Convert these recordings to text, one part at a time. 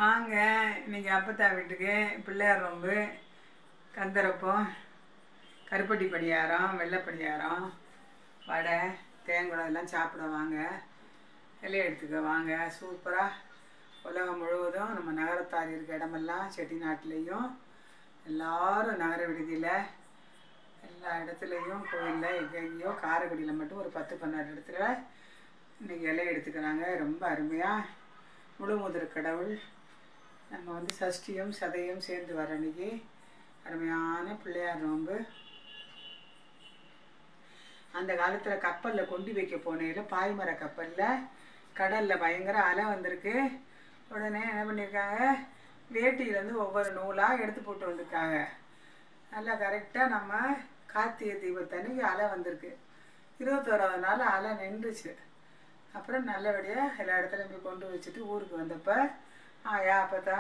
வாங்க இன்னைக்கு அப்பத்தா வீட்டுக்கு பிள்ளையார் நோம்பு, கந்தரப்பம், கருப்பட்டி பணியாரம், வெள்ளை பணியாரம், வடை, தேங்குடம் எல்லாம் சாப்பிட வாங்க. இலையை எடுத்துக்க வாங்க. சூப்பராக உலகம் முழுவதும் நம்ம நகரத்தார் இருக்க இடமெல்லாம் செட்டிநாட்டிலையும் எல்லாரும் நகர விடுதியில் எல்லா இடத்துலையும் கோயிலில் எங்கெங்கேயோ காரைக்குடியில் மட்டும் ஒரு 10-12 இடத்துல இன்றைக்கி இலையை எடுத்துக்கிறாங்க. ரொம்ப அருமையாக முழு முதற் கடவுள் நம்ம சஷ்டியும் சதையும் சேர்ந்து வர அன்றைக்கி அருமையான பிள்ளையார் நோன்பு. அந்த காலத்தில் கப்பலில் கொண்டு வைக்க போனையில் பாய்மர கப்பலில் கடலில் பயங்கர அலை வந்திருக்கு. உடனே என்ன பண்ணியிருக்காங்க, வேட்டியிலேருந்து ஒவ்வொரு நூலாக எடுத்து போட்டு வந்திருக்காங்க. நல்லா கரெக்டாக நம்ம கார்த்திகை தீபத்தன்னைக்கு அலை வந்திருக்கு. 21ஆவது நாள் அலை நின்றுச்சு. அப்புறம் நல்லபடியாக எல்லா இடத்துலையும் போய் கொண்டு வச்சுட்டு ஊருக்கு வந்தப்போ அப்போ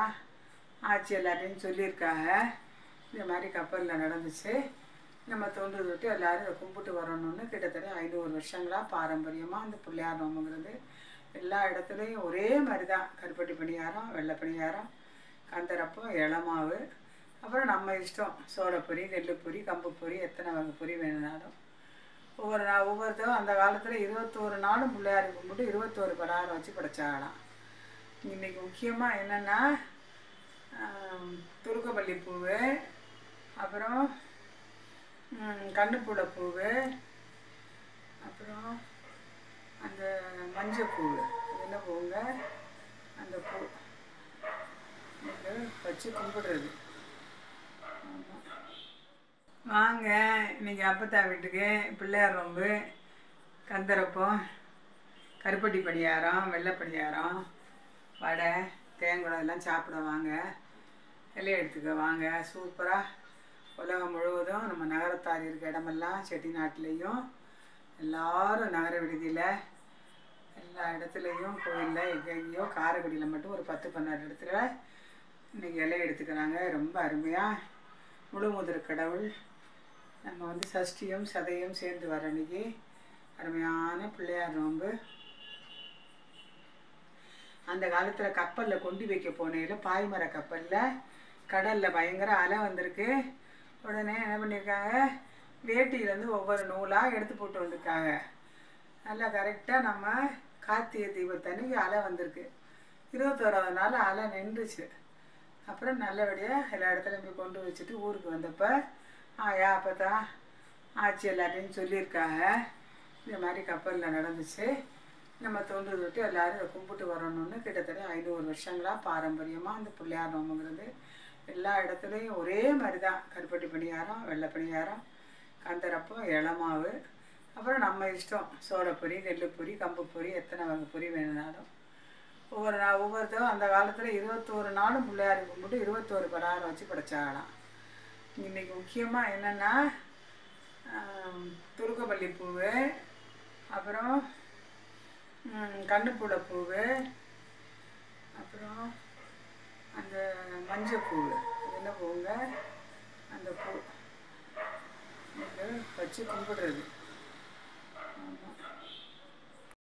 ஆட்சி எல்லாத்தையும் சொல்லியிருக்காங்க. இந்த மாதிரி கப்பலில் நடந்துச்சு, நம்ம தொண்டு தொட்டு எல்லோரும் இதை கும்பிட்டு வரணும்னு. கிட்டத்தட்ட 500 வருஷங்களாக பாரம்பரியமாக அந்த பிள்ளையார் நோம்புங்கிறது எல்லா இடத்துலையும் ஒரே மாதிரி தான். கருப்பட்டி பணியாரம், வெள்ளை பணியாரம், கந்தரப்பம், இளமாவு, அப்புறம் நம்ம இஷ்டம் சோளப்பொரி, நெல்லுப்பொரி, கம்புப்பொரி, எத்தனை வகை பொரி வேணுனாலும் ஒவ்வொருத்தரும் அந்த காலத்தில் 21 நாளும் பிள்ளையார் கும்பிட்டு 21 பலகாரம் வச்சு படைச்சாகலாம். இன்றைக்கி முக்கியமாக என்னென்னா துருக்கமல்லி பூவு, அப்புறம் கண்ணுப்பூட பூவு, அப்புறம் அந்த மஞ்சள் பூவு, அது என்ன பூவுங்க, அந்த பூ வச்சு கும்பிடுறது. ஆமாம், வாங்க இன்னைக்கு அப்பத்தா வீட்டுக்கு பிள்ளையார் நோம்பு, கந்தரப்பம், கருப்பட்டி பணியாரம், வெள்ளை பணியாரம், வடை, தேங்குடம் எல்லாம் சாப்பிட வாங்க. இலையை எடுத்துக்க வாங்க. சூப்பராக உலகம் முழுவதும் நம்ம நகரத்தார் இருக்க இடமெல்லாம் செட்டிநாட்டிலையும் எல்லாரும் நகர விடுதியில் எல்லா இடத்துலையும் கோயிலில் எங்கெங்கேயோ காரைக்குடியில் மட்டும் ஒரு 10-12 இடத்துல இன்றைக்கி இலையை எடுத்துக்கிறாங்க. ரொம்ப அருமையாக முழு முதற் கடவுள் நம்ம சஷ்டியும் சதையும் சேர்ந்து வர அன்றைக்கி அருமையான பிள்ளையார் நோன்பு. அந்த காலத்தில் கப்பலில் கொண்டு வைக்க போனையில் பாய்மர கப்பலில் கடலில் பயங்கர அலை வந்திருக்கு. உடனே என்ன பண்ணியிருக்காங்க, வேட்டியிலேருந்து ஒவ்வொரு நூலாக எடுத்து போட்டு வந்திருக்காங்க. நல்லா கரெக்டாக நம்ம கார்த்திகை தீபத்தன்னைக்கு அலை வந்திருக்கு. 21ஆவது நாள் அலை நின்றுச்சு. அப்புறம் நல்லபடியாக எல்லா இடத்துலையும் போய் கொண்டு வச்சுட்டு ஊருக்கு வந்தப்போ அப்போ ஆட்சி எல்லாத்தையும் சொல்லியிருக்காங்க. இந்த மாதிரி கப்பலில் நடந்துச்சு, நம்ம தொண்டு தொட்டு எல்லோரும் இதை கும்பிட்டு வரணும்னு. கிட்டத்தட்ட 500 வருஷங்களாக பாரம்பரியமாக அந்த பிள்ளையார் நோம்புங்கிறது எல்லா இடத்துலையும் ஒரே மாதிரி தான். கருப்பட்டி பணியாரம், வெள்ளை பணியாரம், கந்தரப்பம், இளமாவு, அப்புறம் நம்ம இஷ்டம் சோளப்பொரி, நெல்லுப்பொரி, கம்புப்பொரி, எத்தனை வகை பொரி வேணுனாலும் ஒவ்வொருத்தரும் அந்த காலத்தில் 21 நாளும் பிள்ளையார் கும்பிட்டு 21 பலகாரம் வச்சு படைச்சாகலாம். இன்றைக்கி முக்கியமாக என்னென்னா துருக்கமல்லி பூவு, அப்புறம் கண்ணுப்பூட பூவு, அப்புறம் அந்த மஞ்சள் பூவு, அது என்ன பூவுங்க, அந்த பூ வச்சு கும்பிடுறது. ஆமாம்.